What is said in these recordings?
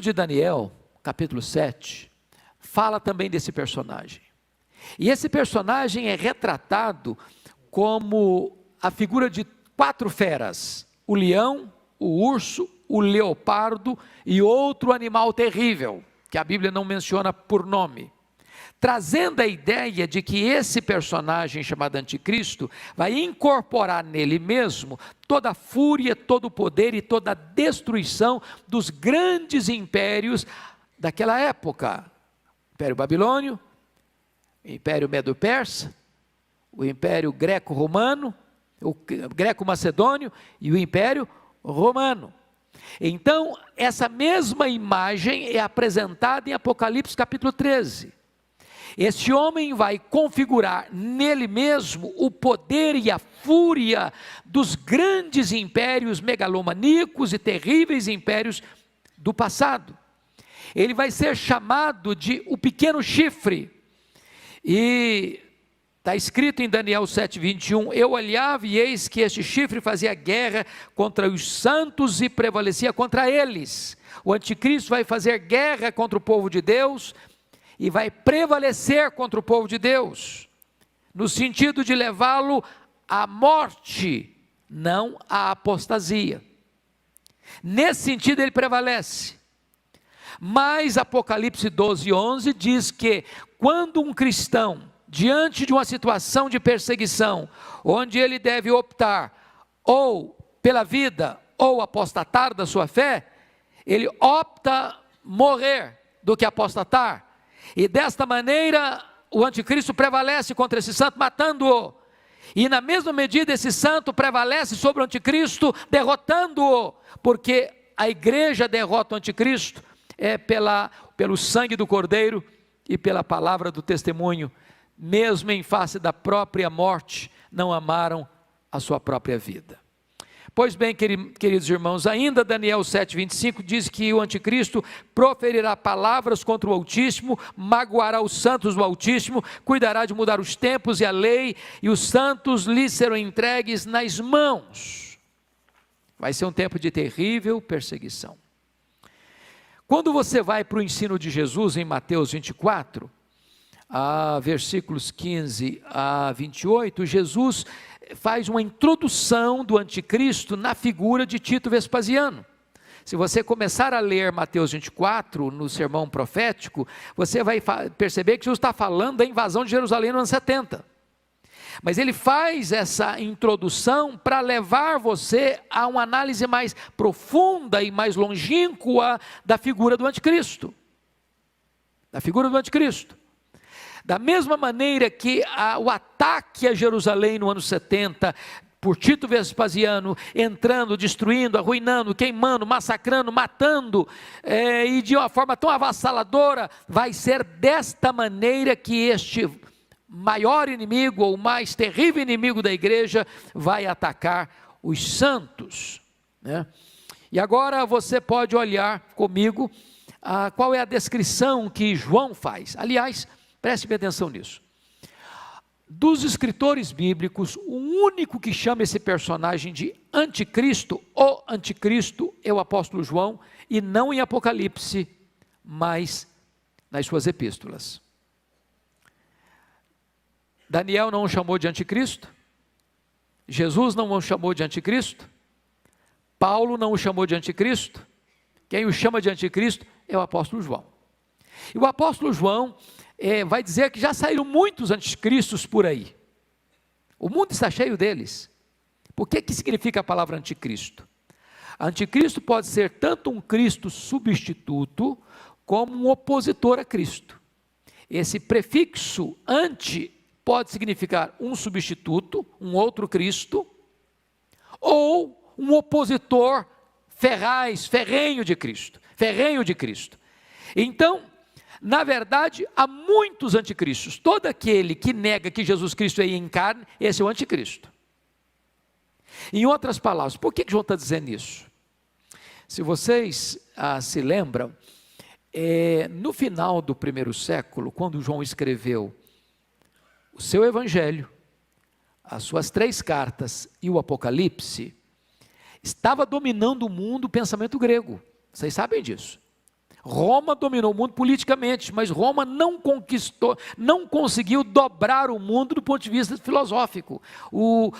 de Daniel, capítulo 7, fala também desse personagem. E esse personagem é retratado como a figura de 4 feras: o leão, o urso, o leopardo e outro animal terrível, que a Bíblia não menciona por nome, trazendo a ideia de que esse personagem chamado Anticristo vai incorporar nele mesmo toda a fúria, todo o poder e toda a destruição dos grandes impérios daquela época: o Império Babilônio, o Império Medo-Persa, o Império Greco-Romano, o Greco-Macedônio e o Império Romano. Então, essa mesma imagem é apresentada em Apocalipse capítulo 13. Esse homem vai configurar nele mesmo o poder e a fúria dos grandes impérios megalomaníacos e terríveis impérios do passado. Ele vai ser chamado de o pequeno chifre, e está escrito em Daniel 7:21, eu olhava e eis que este chifre fazia guerra contra os santos e prevalecia contra eles. O anticristo vai fazer guerra contra o povo de Deus e vai prevalecer contra o povo de Deus, no sentido de levá-lo à morte, não à apostasia. Nesse sentido ele prevalece. Mas Apocalipse 12:11 diz que quando um cristão, diante de uma situação de perseguição, onde ele deve optar ou pela vida ou apostatar da sua fé, ele opta morrer do que apostatar, e desta maneira o anticristo prevalece contra esse santo, matando-o, e na mesma medida esse santo prevalece sobre o anticristo, derrotando-o, porque a igreja derrota o anticristo pelo sangue do Cordeiro e pela palavra do testemunho. Mesmo em face da própria morte, não amaram a sua própria vida. Pois bem, queridos irmãos, ainda Daniel 7:25 diz que o anticristo proferirá palavras contra o Altíssimo, magoará os santos do Altíssimo, cuidará de mudar os tempos e a lei, e os santos lhe serão entregues nas mãos. Vai ser um tempo de terrível perseguição. Quando você vai para o ensino de Jesus em Mateus 24, versículos 15 a 28, Jesus faz uma introdução do anticristo na figura de Tito Vespasiano. Se você começar a ler Mateus 24, no sermão profético, você vai perceber que Jesus está falando da invasão de Jerusalém no ano 70. Mas ele faz essa introdução para levar você a uma análise mais profunda e mais longínqua da figura do anticristo. Da figura do anticristo. Da mesma maneira que o ataque a Jerusalém no ano 70, por Tito Vespasiano, entrando, destruindo, arruinando, queimando, massacrando, matando, e de uma forma tão avassaladora, vai ser desta maneira que este maior inimigo, ou mais terrível inimigo da igreja, vai atacar os santos, né? E agora você pode olhar comigo qual é a descrição que João faz. Aliás, preste bem atenção nisso. Dos escritores bíblicos, o único que chama esse personagem de anticristo, o anticristo, é o apóstolo João, e não em Apocalipse, mas nas suas epístolas. Daniel não o chamou de anticristo, Jesus não o chamou de anticristo, Paulo não o chamou de anticristo, quem o chama de anticristo é o apóstolo João. E o apóstolo João vai dizer que já saíram muitos anticristos por aí. O mundo está cheio deles. Por que significa a palavra anticristo? Anticristo pode ser tanto um Cristo substituto, como um opositor a Cristo. Esse prefixo anti pode significar um substituto, um outro Cristo, ou um opositor ferrenho de Cristo. Então, na verdade, há muitos anticristos. Todo aquele que nega que Jesus Cristo é em carne, esse é o anticristo. Em outras palavras, por que João está dizendo isso? Se vocês se lembram, no final do primeiro século, quando João escreveu o seu evangelho, as suas 3 cartas e o Apocalipse, estava dominando o mundo o pensamento grego. Vocês sabem disso. Roma dominou o mundo politicamente, mas Roma não conquistou, não conseguiu dobrar o mundo do ponto de vista filosófico.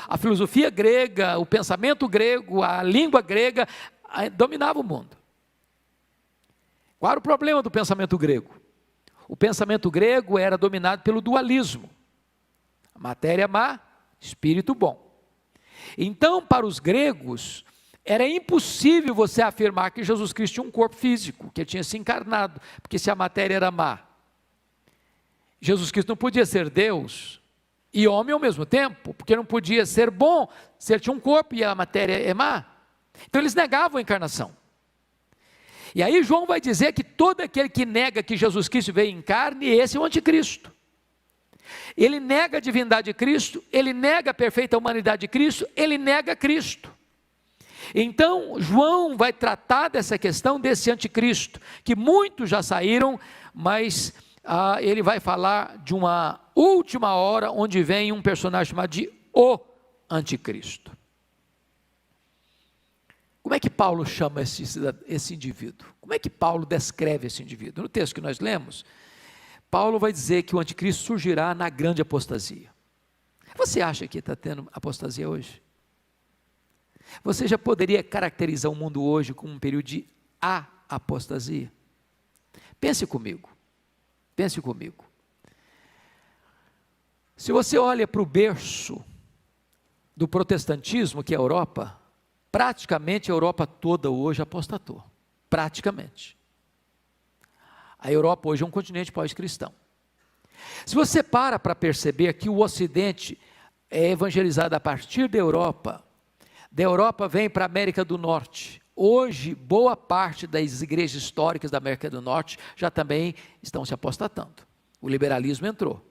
A filosofia grega, o pensamento grego, a língua grega dominava o mundo. Qual era o problema do pensamento grego? O pensamento grego era dominado pelo dualismo. Matéria má, espírito bom. Então, para os gregos, era impossível você afirmar que Jesus Cristo tinha um corpo físico, que ele tinha se encarnado, porque se a matéria era má. Jesus Cristo não podia ser Deus e homem ao mesmo tempo, porque não podia ser bom se ele tinha um corpo e a matéria é má. Então eles negavam a encarnação. E aí João vai dizer que todo aquele que nega que Jesus Cristo veio em carne, esse é o anticristo. Ele nega a divindade de Cristo, ele nega a perfeita humanidade de Cristo, ele nega Cristo. Então, João vai tratar dessa questão desse anticristo, que muitos já saíram, mas ele vai falar de uma última hora, onde vem um personagem chamado de o anticristo. Como é que Paulo chama esse indivíduo? Como é que Paulo descreve esse indivíduo? No texto que nós lemos, Paulo vai dizer que o anticristo surgirá na grande apostasia. Você acha que está tendo apostasia hoje? Você já poderia caracterizar o mundo hoje como um período de apostasia? Pense comigo, pense comigo. Se você olha para o berço do protestantismo, que é a Europa, praticamente a Europa toda hoje apostatou, praticamente. A Europa hoje é um continente pós-cristão. Se você para perceber que o Ocidente é evangelizado a partir da Europa vem para a América do Norte. Hoje, boa parte das igrejas históricas da América do Norte já também estão se apostatando. O liberalismo entrou.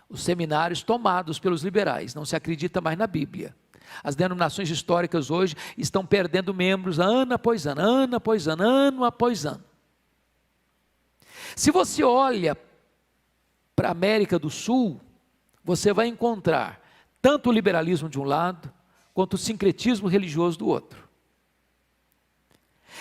Os seminários tomados pelos liberais, não se acredita mais na Bíblia. As denominações históricas hoje estão perdendo membros ano após ano, ano após ano, ano após ano. Se você olha para a América do Sul, você vai encontrar tanto o liberalismo de um lado, quanto o sincretismo religioso do outro.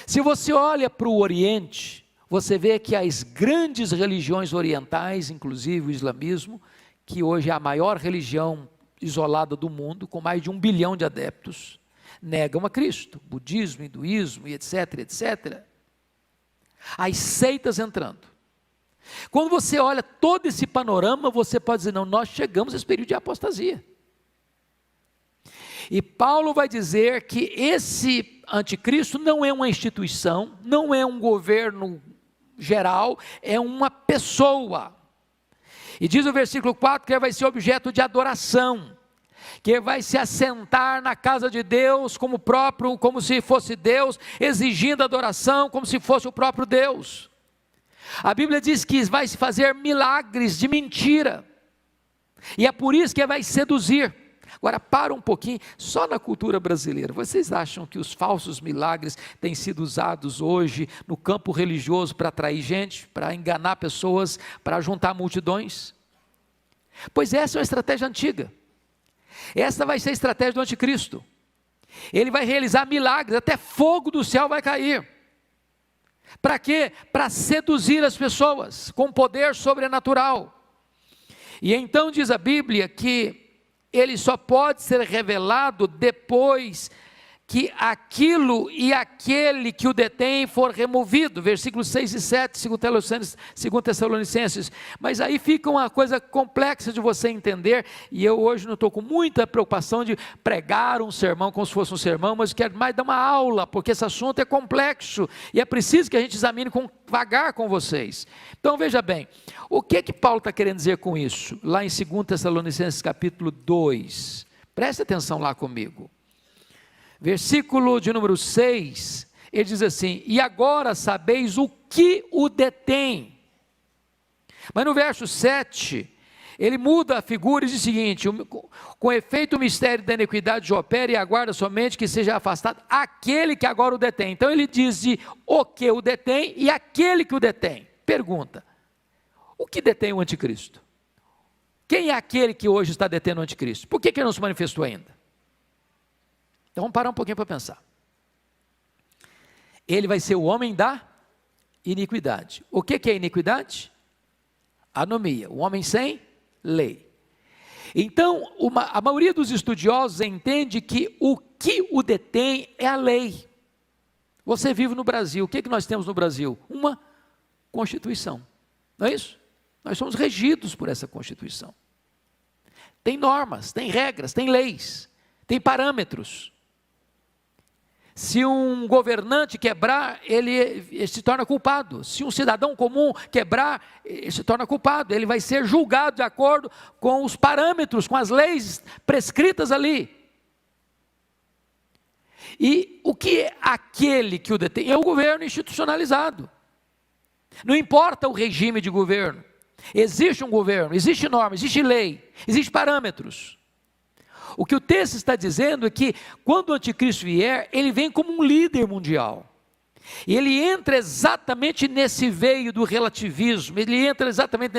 Se você olha para o Oriente, você vê que as grandes religiões orientais, inclusive o islamismo, que hoje é a maior religião isolada do mundo, com mais de 1 bilhão de adeptos, negam a Cristo, budismo, hinduísmo e etc, etc. As seitas entrando. Quando você olha todo esse panorama, você pode dizer, não, nós chegamos a esse período de apostasia. E Paulo vai dizer que esse anticristo não é uma instituição, não é um governo geral, é uma pessoa. E diz o versículo 4 que ele vai ser objeto de adoração, que ele vai se assentar na casa de Deus como se fosse Deus, exigindo adoração como se fosse o próprio Deus. A Bíblia diz que vai se fazer milagres de mentira, e é por isso que ele vai seduzir. Agora, para um pouquinho, só na cultura brasileira, vocês acham que os falsos milagres têm sido usados hoje no campo religioso para atrair gente, para enganar pessoas, para juntar multidões? Pois essa é uma estratégia antiga. Essa vai ser a estratégia do anticristo. Ele vai realizar milagres, até fogo do céu vai cair. Para quê? Para seduzir as pessoas com poder sobrenatural. E então diz a Bíblia que ele só pode ser revelado depois que aquilo e aquele que o detém for removido, versículos 6 e 7, 2 Tessalonicenses, mas aí fica uma coisa complexa de você entender, e eu hoje não estou com muita preocupação de pregar um sermão como se fosse um sermão, mas quero mais dar uma aula, porque esse assunto é complexo, e é preciso que a gente examine devagar com vocês. Então veja bem, o que Paulo está querendo dizer com isso? Lá em 2 Tessalonicenses capítulo 2, preste atenção lá comigo. Versículo de número 6, ele diz assim, e agora sabeis o que o detém. Mas no verso 7, ele muda a figura e diz o seguinte, com efeito o mistério da iniquidade opera e aguarda somente que seja afastado aquele que agora o detém. Então ele diz de o que o detém e aquele que o detém. Pergunta, o que detém o anticristo? Quem é aquele que hoje está detendo o anticristo? Por que ele não se manifestou ainda? Então vamos parar um pouquinho para pensar. Ele vai ser o homem da iniquidade. O que é iniquidade? Anomia, o homem sem lei. Então, a maioria dos estudiosos entende que o detém é a lei. Você vive no Brasil, o que nós temos no Brasil? Uma Constituição, não é isso? Nós somos regidos por essa Constituição. Tem normas, tem regras, tem leis, tem parâmetros. Se um governante quebrar, ele se torna culpado. Se um cidadão comum quebrar, ele se torna culpado. Ele vai ser julgado de acordo com os parâmetros, com as leis prescritas ali. E o que é aquele que o detém? É o governo institucionalizado. Não importa o regime de governo. Existe um governo, existe norma, existe lei, existe parâmetros. O que o texto está dizendo é que quando o anticristo vier, ele vem como um líder mundial. E ele entra exatamente nesse veio do relativismo, ele entra exatamente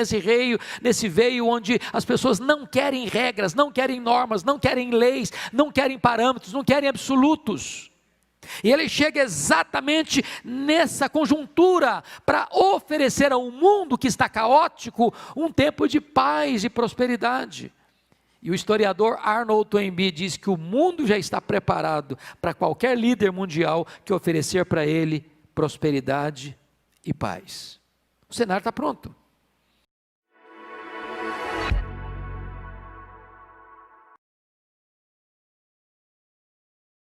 nesse veio onde as pessoas não querem regras, não querem normas, não querem leis, não querem parâmetros, não querem absolutos. E ele chega exatamente nessa conjuntura para oferecer ao mundo que está caótico um tempo de paz e prosperidade. E o historiador Arnold Toynbee diz que o mundo já está preparado para qualquer líder mundial que oferecer para ele prosperidade e paz. O cenário está pronto.